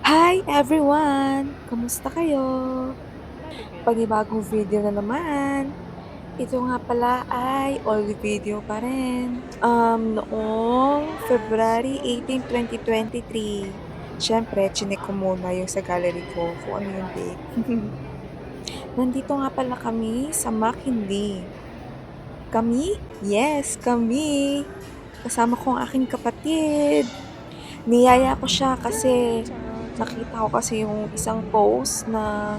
Hi everyone! Kamusta kayo? Panibagong video na naman. Ito nga pala ay old video pa rin. Noong February 18, 2023. Siyempre, chinek ko muna yung sa gallery ko kung ano yung date. Nandito nga pala kami sa McKinley. Kami? Yes, kami! Kasama ko ang aking kapatid. Niyaya ko siya kasi nakita ko kasi yung isang post na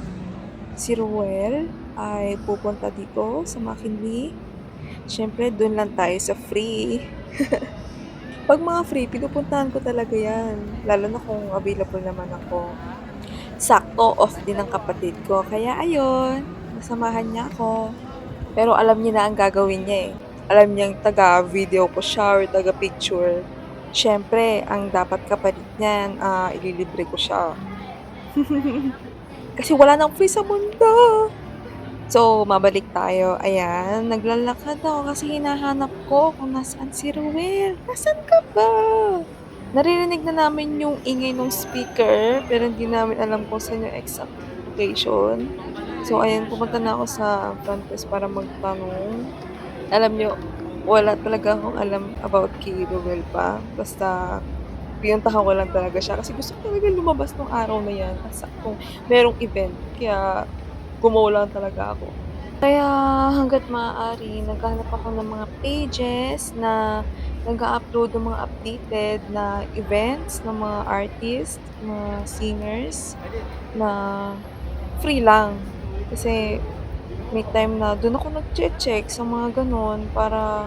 si Ruel ay pupunta dito sa McKinley. Siyempre, dun lang tayo sa free. 'Pag mga free, pinupuntahan ko talaga yan. Lalo na kung available naman ako. Sakto, off din ng kapatid ko. Kaya ayun, nasamahan niya ako. Pero alam niya na ang gagawin niya eh. Alam niyang taga-video ko siya or taga-picture. Siyempre, ang dapat kapalit niyan, ililibre ko siya. Kasi wala nang free sa mundo. So, mabalik tayo. Ayan, naglalakad ako kasi hinahanap ko kung nasaan si Ruel. Nasaan ka ba? Naririnig na namin yung ingay ng speaker, pero hindi namin alam kung saan yung exact location. So, ayan, pumunta na ako sa front desk para magtanong. Alam nyo, wala talaga akong alam about kay Ruel pa. Basta, pinuntahan ko lang talaga siya kasi gusto ko talaga lumabas nung araw na yan. At saktong merong event, kaya gumawa lang talaga ako. Kaya hangga't maaari naghahanap ako ng mga pages na nag-a-upload ng mga updated na events ng mga artist, mga singers na free lang. Kasi may time na dun ako nagche-check sa mga gano'n para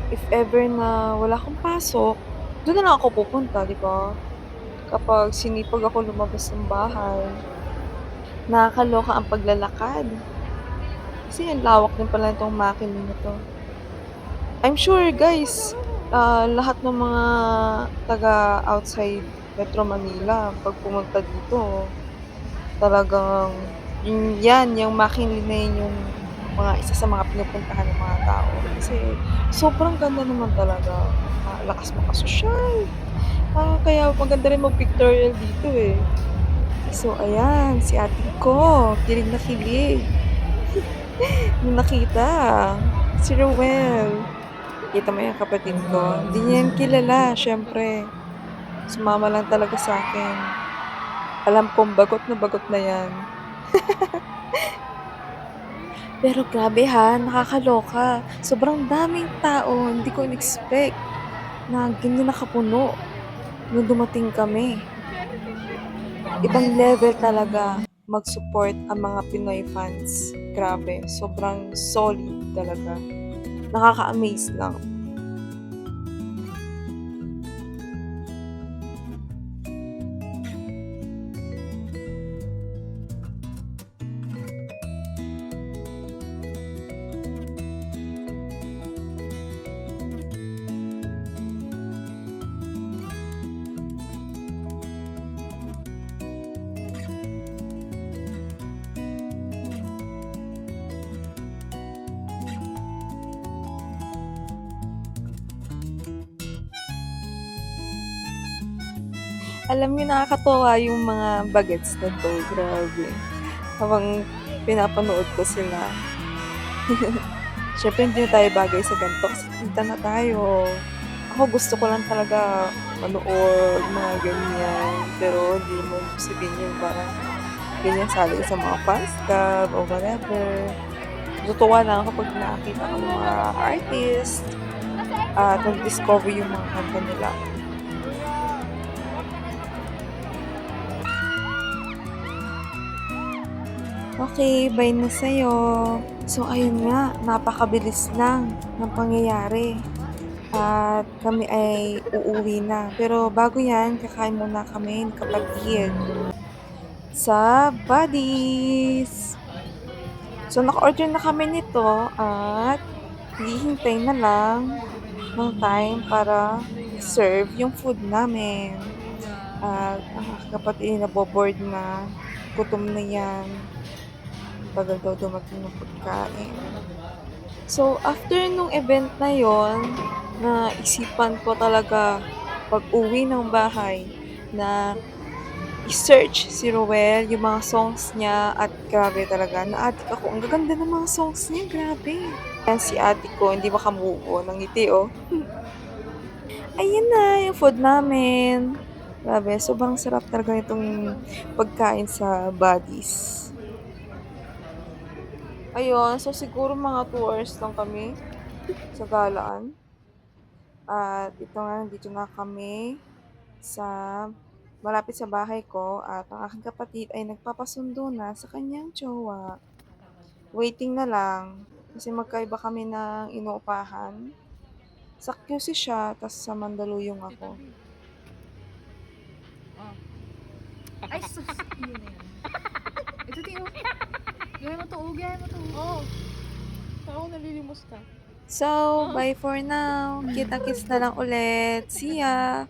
if ever na wala akong pasok, dun na lang ako pupunta, 'di ba? Kapag sinipag ako lumabas ng bahay. Nakakaloka ang paglalakad. Kasi ang lawak din pala nitong makina na 'to. I'm sure guys, lahat ng mga taga outside Metro Manila 'pag pumunta dito, talagang yan, yung McKinley na yun yung isa sa mga pinupuntahan ng mga tao. Kasi sobrang ganda naman talaga, lakas makasosyal. Kaya maganda rin mag-pictorial dito, eh. So ayan, si ate ko, kilig na kilig nung nakita si Rowel. Kita mo yung kapatid ko, hindi niya yan kilala siyempre. Sumama lang talaga sa'kin. Alam kong bagot na yan. Pero grabe ha, nakakaloka. Sobrang daming tao, hindi ko in-expect na ganyan nakapuno nung dumating kami. Ibang level talaga mag-support ang mga Pinoy fans. Grabe, sobrang solid talaga. Nakaka-amaze lang. Alam niyo, nakakatuwa yung mga bagets na 'to, grabe. Habang pinapanood ko sila. Siyempre hindi na tayo bagay sa ganito kasi tita na tayo. Ako gusto ko lang talaga manood, mga ganyan. Pero hindi mo sabihin yung parang ganyan sali sa mga fans club o whatever. Natutuwa lang kapag nakakita ko ng mga artist at nag-discover yung mga kanta nila. Okay, bye na sa'yo. So ayun nga, napakabilis lang ng pangyayari at kami ay uuwi na. Pero bago yan, kakain muna kami ni kapatid sa Buddies. So naka-order na kami nito at hihintay na lang ng time para serve yung food namin. At ang aking kapatid naboboard na, gutom na yan. Tagal daw dumating ng pagkain. So, after nung event na yon, naisipan ko talaga pag-uwi ng bahay na i-search si Roel, yung mga songs niya at grabe talaga, na-addict ako. Ang gaganda ng mga songs niya, grabe. Yan si ate ko, hindi maka-move on. Ang ngiti, oh. Ayan na, yung food namin. Grabe, sobrang sarap talaga itong pagkain sa Buddies. Ayun, so siguro mga 2 hours lang kami sa galaan. At ito nga, nandito na kami sa malapit sa bahay ko at ang aking kapatid ay nagpapasundo na sa kanyang jowa. Waiting na lang kasi magkaiba kami ng inuupahan. Sa QC siya, tas sa Mandaluyong ako. Ay, sus! Yun na yan. Ito, Tio. Gawin mo to, gawin mo to. Oo. Ako nalilimos ka. So, bye for now. Kita-kits na lang ulit. See ya!